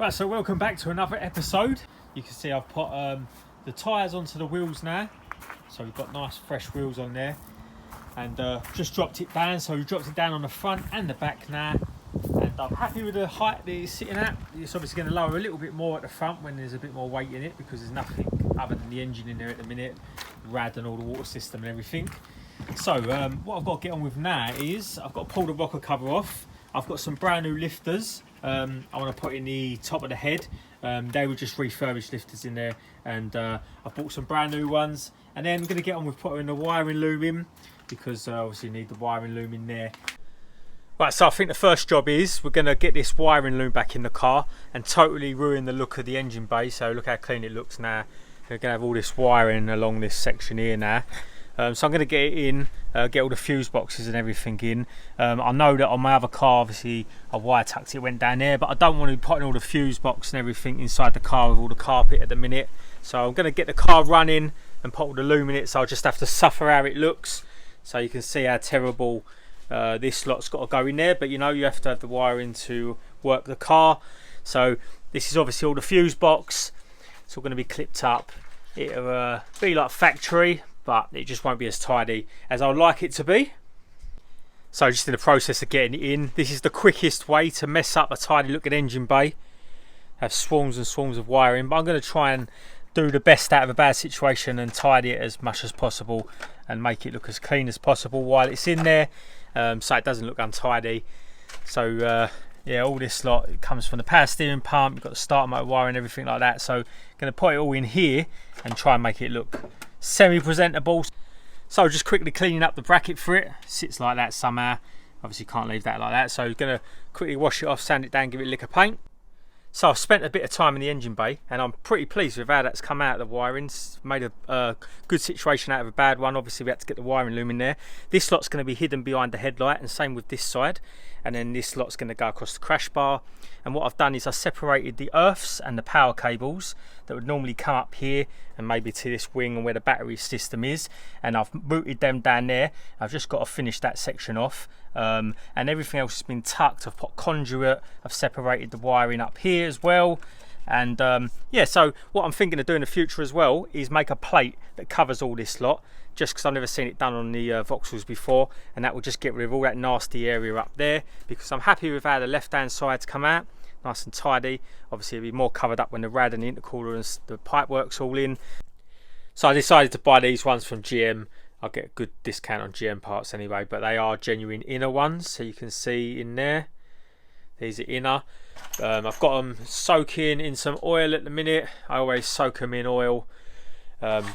Right, so welcome back to another episode. You can see I've put the tyres onto the wheels now. So we've got nice fresh wheels on there. And just dropped it down. So we dropped it down on the front and the back now. And I'm happy with the height that it's sitting at. It's obviously going to lower a little bit more at the front when there's a bit more weight in it, because there's nothing other than the engine in there at the minute, rad and all the water system and everything. So what I've got to get on with now is I've got to pull the rocker cover off. I've got some brand new lifters I want to put in the top of the head. They were just refurbished lifters in there, and I've bought some brand new ones. And then I'm going to get on with putting the wiring loom in, because obviously you need the wiring loom in there. Right, so I think the first job is we're going to get this wiring loom back in the car and totally ruin the look of the engine bay. So look how clean it looks now. We're going to have all this wiring along this section here now. So I'm going to get it in, get all the fuse boxes and everything in. I know that on my other car, obviously, I wire tucked it, went down there, but I don't want to be putting all the fuse box and everything inside the car with all the carpet at the minute. So I'm going to get the car running and put all the loom in it, so I'll just have to suffer how it looks. So you can see how terrible this lot's got to go in there, but you know, you have to have the wiring to work the car. So this is obviously all the fuse box. It's all going to be clipped up. It'll be like factory, but it just won't be as tidy as I'd like it to be. So just in the process of getting it in. This is the quickest way to mess up a tidy looking engine bay. Have swarms and swarms of wiring, but I'm going to try and do the best out of a bad situation and tidy it as much as possible and make it look as clean as possible while it's in there, so it doesn't look untidy. So yeah, all this lot, it comes from the power steering pump. You've got the starter motor wire and everything like that. So going to put it all in here and try and make it look semi-presentable. So just quickly cleaning up the bracket for it. Sits like that somehow. Obviously can't leave that like that. So going to quickly wash it off, sand it down, give it a lick of paint. So I've spent a bit of time in the engine bay, and I'm pretty pleased with how that's come out of the wirings. Made a good situation out of a bad one. Obviously we had to get the wiring loom in there. This lot's going to be hidden behind the headlight, and same with this side. And then this lot's going to go across the crash bar. And what I've done is I separated the earths and the power cables that would normally come up here and maybe to this wing and where the battery system is, and I've routed them down there. I've just got to finish that section off, and everything else has been tucked. I've put conduit, I've separated the wiring up here as well. And yeah, so what I'm thinking of doing in the future as well is make a plate that covers all this lot, just because I've never seen it done on the Vauxhalls before, and that will just get rid of all that nasty area up there, because I'm happy with how the left hand side's come out, nice and tidy. Obviously it'll be more covered up when the rad and the intercooler and the pipe work's all in. So I decided to buy these ones from GM. I'll get a good discount on GM parts anyway, but they are genuine inner ones, so you can see in there. These are inner. I've got them soaking in some oil at the minute. I always soak them in oil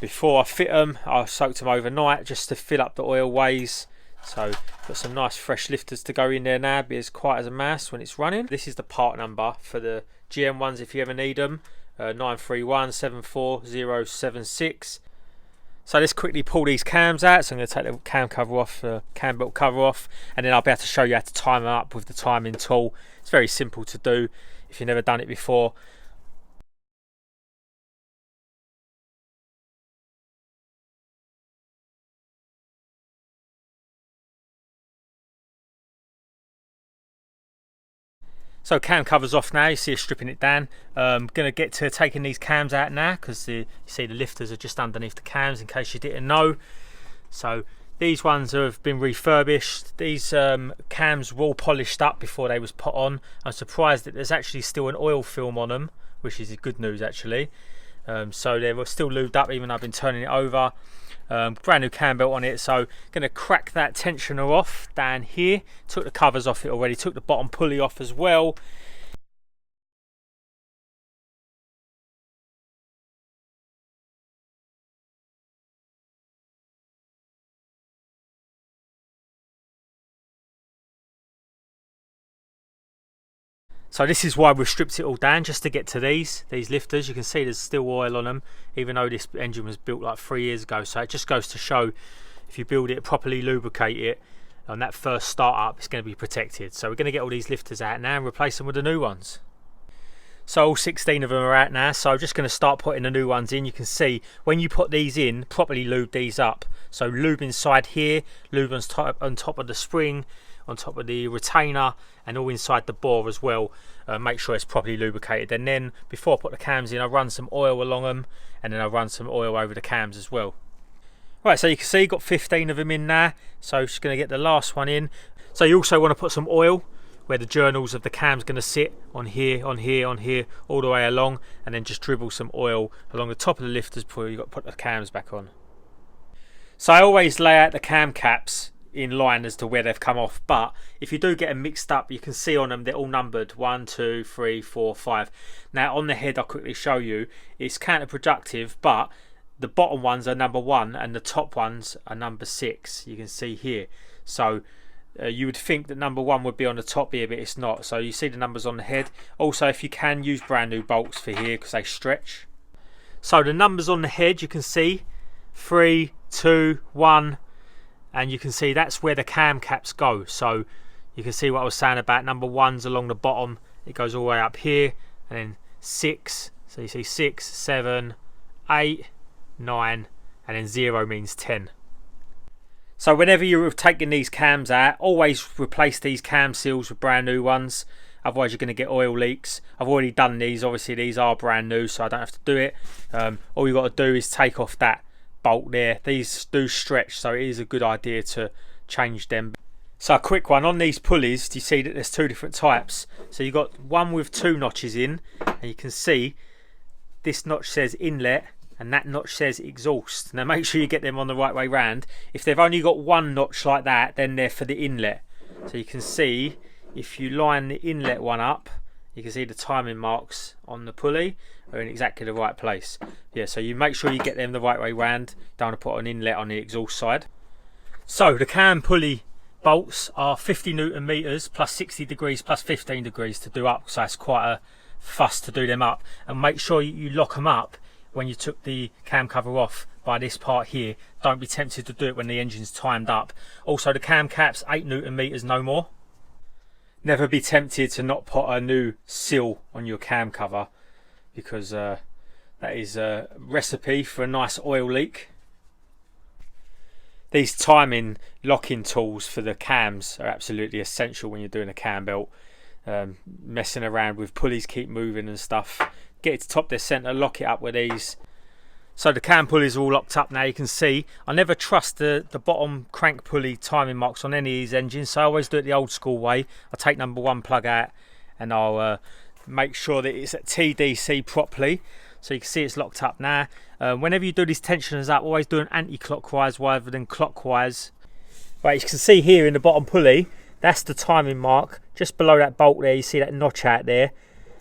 before I fit them. I soaked them overnight just to fill up the oil ways. So got some nice fresh lifters to go in there now, be as quiet as a mouse when it's running. This is the part number for the GM ones if you ever need them. 93174076. So let's quickly pull these cams out. So I'm going to take the cam cover off, the cam belt cover off, and then I'll be able to show you how to time them up with the timing tool. It's very simple to do if you've never done it before. So cam covers off now, you see us stripping it down. Going to get to taking these cams out now, because you see the lifters are just underneath the cams, in case you didn't know. So these ones have been refurbished. These cams were all polished up before they was put on. I'm surprised that there's actually still an oil film on them, which is good news actually. So they were still lubed up even though I've been turning it over. Brand new cam belt on it, so going to crack that tensioner off down here. Took the covers off it already, took the bottom pulley off as well. So this is why we've stripped it all down, just to get to these lifters. You can see there's still oil on them, even though this engine was built like 3 years ago. So it just goes to show, if you build it, properly lubricate it, on that first start up, it's going to be protected. So we're going to get all these lifters out now and replace them with the new ones. So all 16 of them are out now, so I'm just going to start putting the new ones in. You can see when you put these in, properly lube these up. So lube inside here, lube on top of the spring, on top of the retainer and all inside the bore as well. Make sure it's properly lubricated, and then before I put the cams in, I run some oil along them, and then I run some oil over the cams as well. Right, so you can see got 15 of them in there, so just going to get the last one in. So you also want to put some oil where the journals of the cam's going to sit, on here, on here, on here, all the way along, and then just dribble some oil along the top of the lifters before you've got to put the cams back on. So I always lay out the cam caps in line as to where they've come off, but if you do get them mixed up, you can see on them they're all numbered 1, 2, 3, 4, 5. Now on the head, I'll quickly show you, it's counterproductive, but the bottom ones are number 1 and the top ones are number 6. You can see here. So you would think that number 1 would be on the top here, but it's not. So you see the numbers on the head. Also, if you can, use brand new bolts for here because they stretch. So the numbers on the head, you can see 3, 2, 1, and you can see that's where the cam caps go. So you can see what I was saying about number 1's along the bottom. It goes all the way up here, and then 6. So you see 6, 7, 8, 9, and then 0 means 10. So whenever you're taking these cams out, always replace these cam seals with brand new ones, otherwise you're going to get oil leaks. I've already done these, obviously these are brand new, so I don't have to do it. All you've got to do is take off that bolt there. These do stretch, so it is a good idea to change them. So a quick one on these pulleys, do you see that there's 2 different types? So you've got one with 2 notches in, and you can see this notch says inlet and that notch says exhaust. Now make sure you get them on the right way round. If they've only got 1 notch like that, then they're for the inlet. So you can see if you line the inlet one up, you can see the timing marks on the pulley are in exactly the right place. Yeah, so you make sure you get them the right way round. Don't want to put an inlet on the exhaust side. So the cam pulley bolts are 50 Newton meters plus 60 degrees plus 15 degrees to do up, so it's quite a fuss to do them up. And make sure you lock them up when you took the cam cover off by this part here. Don't be tempted to do it when the engine's timed up. Also the cam caps 8 Newton meters, no more. Never be tempted to not put a new seal on your cam cover, because that is a recipe for a nice oil leak. These timing locking tools for the cams are absolutely essential when you're doing a cam belt. Messing around with pulleys keep moving and stuff. Get it to top dead centre, lock it up with these. So the cam pulleys are all locked up now. You can see I never trust the bottom crank pulley timing marks on any of these engines, so I always do it the old school way. I take number 1 plug out and I'll make sure that it's at TDC properly. So you can see it's locked up now. Whenever you do these tensioners up, always do an anti-clockwise rather than clockwise. Right, you can see here in the bottom pulley, that's the timing mark. Just below that bolt there, you see that notch out there.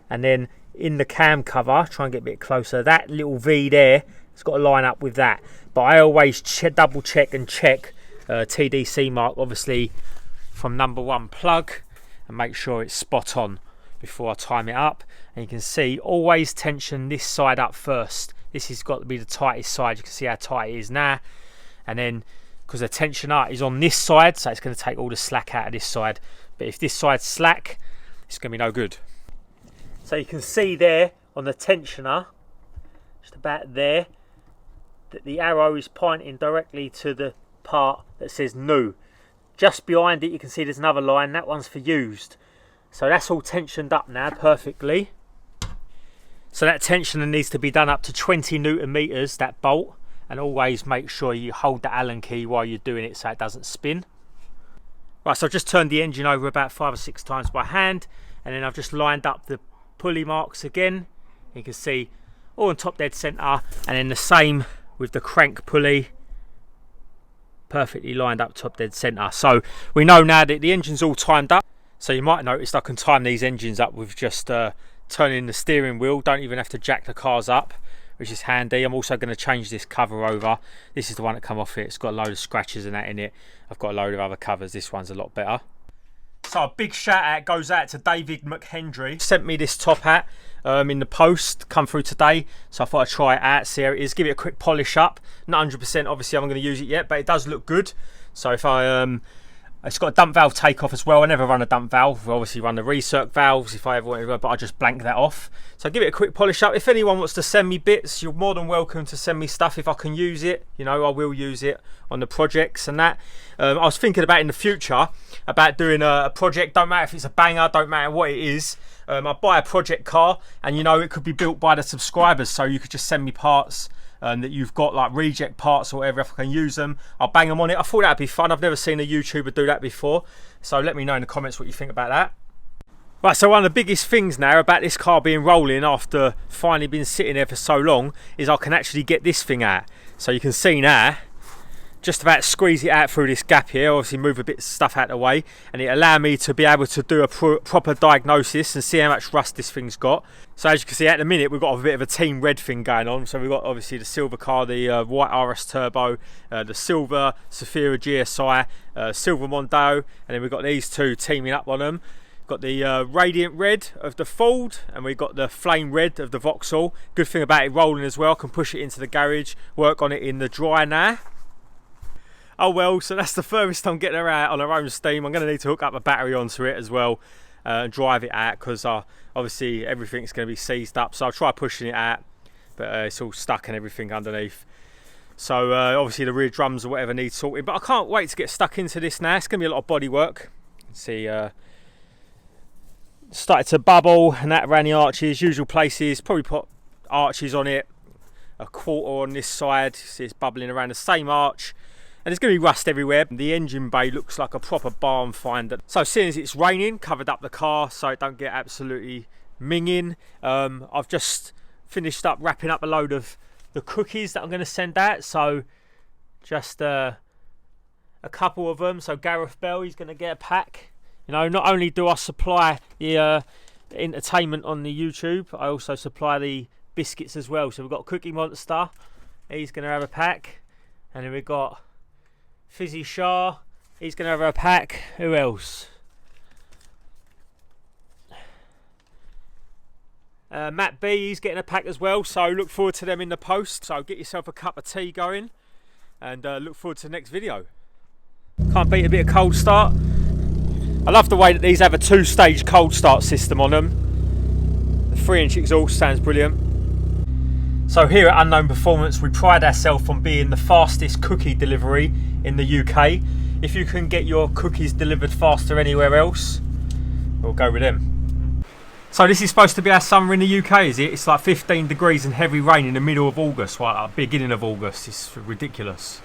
And then in the cam cover, try and get a bit closer, that little V there, it's got to line up with that. But I always double check and check TDC mark, obviously from number 1 plug, and make sure it's spot on before I time it up. And you can see always tension this side up first. This has got to be the tightest side. You can see how tight it is now. And then because the tensioner is on this side, so it's going to take all the slack out of this side. But if this side's slack, it's going to be no good. So you can see there on the tensioner, just about there, that the arrow is pointing directly to the part that says new. Just behind it you can see there's another line, that one's for used. So that's all tensioned up now perfectly. So that tensioner needs to be done up to 20 Newton meters, that bolt, and always make sure you hold the Allen key while you're doing it so it doesn't spin. Right, so I've just turned the engine over about 5 or 6 times by hand, and then I've just lined up the pulley marks again. You can see all on top dead center, and then the same with the crank pulley, perfectly lined up top dead center. So we know now that the engine's all timed up. So you might notice I can time these engines up with just turning the steering wheel. Don't even have to jack the cars up, which is handy. I'm also going to change this cover over. This is the one that come off it. It's got a load of scratches and that in it. I've got a load of other covers. This one's a lot better. So a big shout out goes out to David McHenry. Sent me this top hat in the post, come through today. So I thought I'd try it out, see how it is, give it a quick polish up. Not 100%, obviously I'm going to use it yet, but it does look good. So if I It's got a dump valve takeoff as well. I never run a dump valve. I obviously run the recirc valves if I ever wanted to, but I just blank that off. So give it a quick polish up. If anyone wants to send me bits, you're more than welcome to send me stuff if I can use it. You know, I will use it on the projects and that. I was thinking about in the future about doing a project. Don't matter if it's a banger, don't matter what it is. I buy a project car, and you know it could be built by the subscribers, so you could just send me parts that you've got, like reject parts or whatever. If I can use them, I'll bang them on it. I thought that'd be fun. I've never seen a YouTuber do that before, so let me know in the comments what you think about that. Right, so one of the biggest things now about this car being rolling after finally been sitting there for so long is I can actually get this thing out. So you can see now, just about squeeze it out through this gap here, obviously move a bit of stuff out of the way, and it allowed me to be able to do a proper diagnosis and see how much rust this thing's got. So as you can see at the minute, we've got a bit of a team red thing going on. So we've got obviously the silver car, the white RS Turbo, the silver Safira GSI, silver Mondeo, and then we've got these two teaming up on them. Got the radiant red of the Ford, and we've got the flame red of the Vauxhall. Good thing about it rolling as well, I can push it into the garage, work on it in the dry now. Oh well, so that's the furthest I'm getting her out on her own steam. I'm going to need to hook up a battery onto it as well and drive it out, because obviously everything's going to be seized up. So I'll try pushing it out, but it's all stuck and everything underneath. So obviously the rear drums or whatever need sorting, but I can't wait to get stuck into this now. It's going to be a lot of body work. You can see started to bubble and that around the arches, usual places. Probably put arches on it, a quarter on this side. See it's bubbling around the same arch. And there's going to be rust everywhere. The engine bay looks like a proper barn finder. So seeing as it's raining, covered up the car so it don't get absolutely minging. I've just finished up wrapping up a load of the cookies that I'm going to send out. So just a couple of them. So Gareth Bell, he's going to get a pack. You know, not only do I supply the entertainment on the YouTube, I also supply the biscuits as well. So we've got Cookie Monster, he's going to have a pack. And then we've got Fizzy Shah, he's going to have a pack. Who else? Matt B, he's getting a pack as well, so look forward to them in the post. So get yourself a cup of tea going, and look forward to the next video. Can't beat a bit of cold start. I love the way that these have a 2-stage cold start system on them. The 3-inch exhaust sounds brilliant. So here at Unknown Performance, we pride ourselves on being the fastest cookie delivery in the UK. If you can get your cookies delivered faster anywhere else, we'll go with them. So this is supposed to be our summer in the UK, is it? It's like 15 degrees and heavy rain in the middle of August, well, beginning of August. It's ridiculous.